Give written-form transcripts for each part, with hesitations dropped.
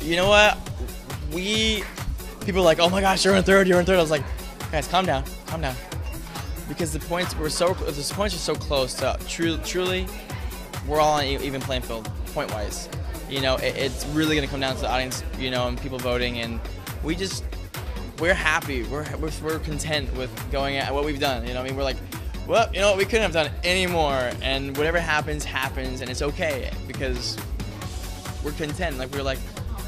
you know what? People are like, oh my gosh, you're in third, you're in third. I was like, guys, calm down, because the points are so close to truly, we're all on an even playing field, point wise. You know, it's really gonna come down to the audience, you know, and people voting, and we're happy, we're content with going at what we've done. You know what I mean? We're like, well, you know what, we couldn't have done any more, and whatever happens, happens, and it's okay, because we're content. Like, we're like,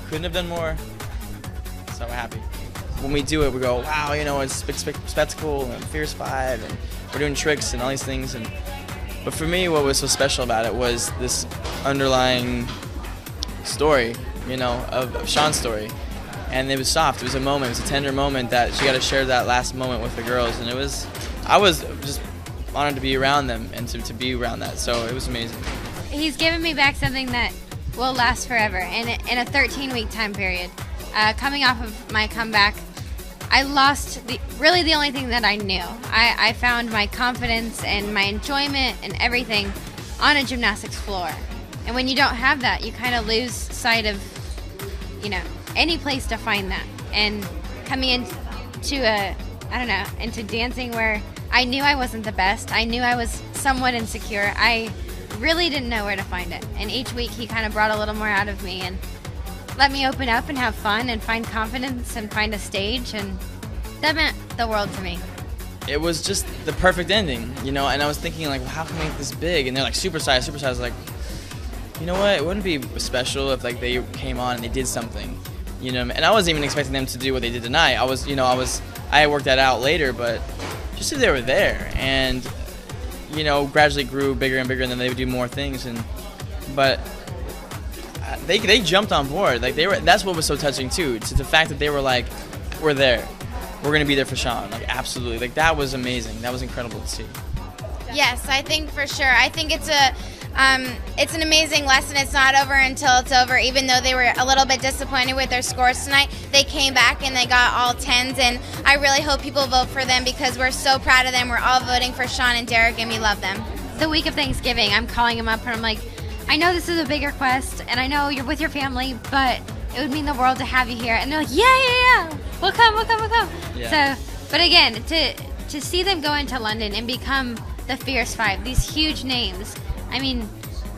couldn't have done more, so we're happy. When we do it, we go, wow, you know, it's big spectacle and Fierce 5, and we're doing tricks and all these things. But for me, what was so special about it was this underlying story, you know, of Sean's story. And it was soft, it was a moment, it was a tender moment that she got to share that last moment with the girls. And I was just honored to be around them and to be around that, so it was amazing. He's given me back something that will last forever in a 13-week time period. Coming off of my comeback, I lost really the only thing that I knew. I found my confidence and my enjoyment and everything on a gymnastics floor. And when you don't have that, you kind of lose sight of, you know, any place to find that. And coming into into dancing where I knew I wasn't the best, I knew I was somewhat insecure, I really didn't know where to find it. And each week he kind of brought a little more out of me and let me open up and have fun and find confidence and find a stage, and that meant the world to me. It was just the perfect ending, you know, and I was thinking, like, well, how can we make this big? And they're like, supersize. I was like, you know what, it wouldn't be special if, like, they came on and they did something, you know, and I wasn't even expecting them to do what they did tonight. I had worked that out later, but just if they were there, and, you know, gradually grew bigger and bigger, and then they would do more things, but they jumped on board. Like, that's what was so touching too. To the fact that they were like, we're there. We're gonna be there for Sean. Like, absolutely. Like, that was amazing. That was incredible to see. Yes, I think for sure. I think it's an amazing lesson. It's not over until it's over. Even though they were a little bit disappointed with their scores tonight, they came back and they got all 10s, and I really hope people vote for them because we're so proud of them. We're all voting for Sean and Derek, and we love them. The week of Thanksgiving, I'm calling them up and I'm like, I know this is a big request, and I know you're with your family, but it would mean the world to have you here. And they're like, yeah, we'll come. Yeah. So, but again, to see them go into London and become the Fierce 5, these huge names, I mean,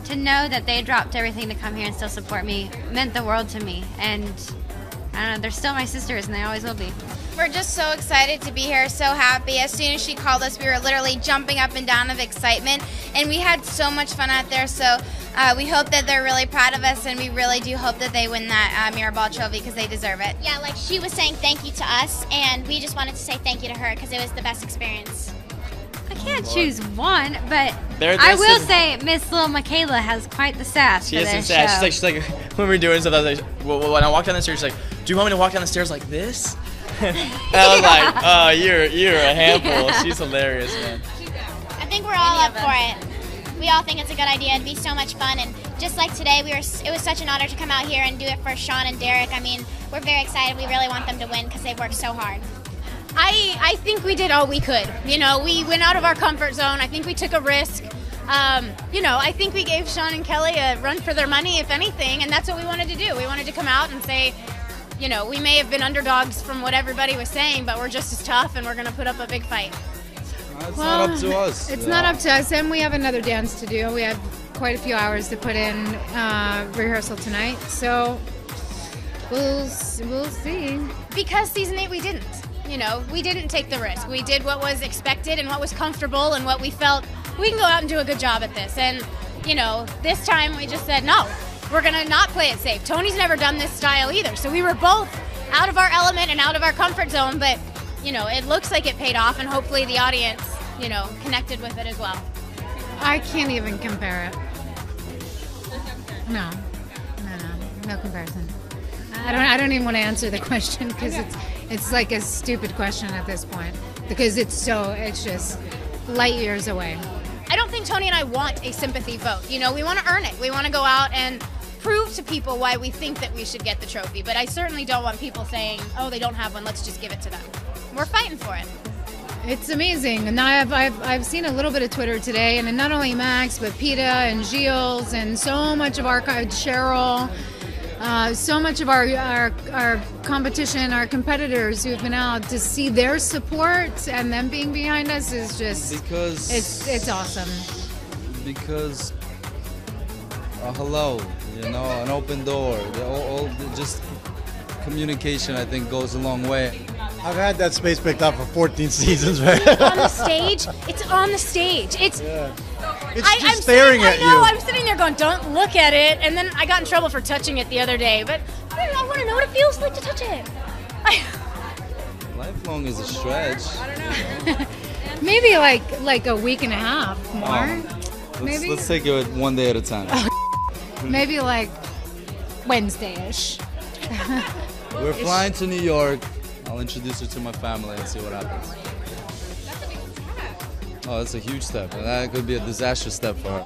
to know that they dropped everything to come here and still support me meant the world to me. And I don't know, they're still my sisters, and they always will be. We're just so excited to be here, so happy. As soon as she called us, we were literally jumping up and down of excitement, and we had so much fun out there. So we hope that they're really proud of us, and we really do hope that they win that Mirrorball trophy because they deserve it. Yeah, like she was saying thank you to us, and we just wanted to say thank you to her because it was the best experience. I can't choose one, but I will say Miss Little Michaela has quite the sass. She has some sass. She's like, when we were doing stuff, I was like, well, when I walked down the stairs, she's like, do you want me to walk down the stairs like this? And I was like, oh, you're a handful. She's hilarious, man. I think we're all up for it. We all think it's a good idea. It'd be so much fun, and just like today, it was such an honor to come out here and do it for Sean and Derek. I mean, we're very excited. We really want them to win because they've worked so hard. I think we did all we could. You know, we went out of our comfort zone. I think we took a risk. You know, I think we gave Sean and Kelly a run for their money, if anything, and that's what we wanted to do. We wanted to come out and say, you know, we may have been underdogs from what everybody was saying, but we're just as tough, and we're going to put up a big fight. It's not up to us. It's not up to us, and we have another dance to do. We have quite a few hours to put in rehearsal tonight, so we'll see. Because season 8 we didn't. You know, we didn't take the risk. We did what was expected and what was comfortable and what we felt we can go out and do a good job at this. And, you know, this time we just said, no, we're going to not play it safe. Tony's never done this style either. So we were both out of our element and out of our comfort zone, but, you know, it looks like it paid off, and hopefully the audience, you know, connected with it as well. I can't even compare it. No comparison. I don't even want to answer the question because it's like a stupid question at this point because it's just light years away. I don't think Tony and I want a sympathy vote. You know, we want to earn it. We want to go out and prove to people why we think that we should get the trophy. But I certainly don't want people saying, oh, they don't have one, let's just give it to them. We're fighting for it. It's amazing. And I've seen a little bit of Twitter today, and not only Max, but PETA and Gilles and so much of our Cheryl. So much of our competition, our competitors who've been out, to see their support and them being behind us is just Because it's awesome. Because hello, you know, an open door. Just communication, I think, goes a long way. I've had that space picked up for 14 seasons, right? On the stage, it's on the stage. It's It's staring at you. I know, I'm sitting there going, don't look at it. And then I got in trouble for touching it the other day. But I want to know what it feels like to touch it. Lifelong is a stretch. Maybe like a week and a half more. Maybe Let's take it one day at a time. maybe like Wednesday-ish. We're flying to New York. I'll introduce her to my family and see what happens. Oh, that's a huge step. And that could be a disastrous step for her.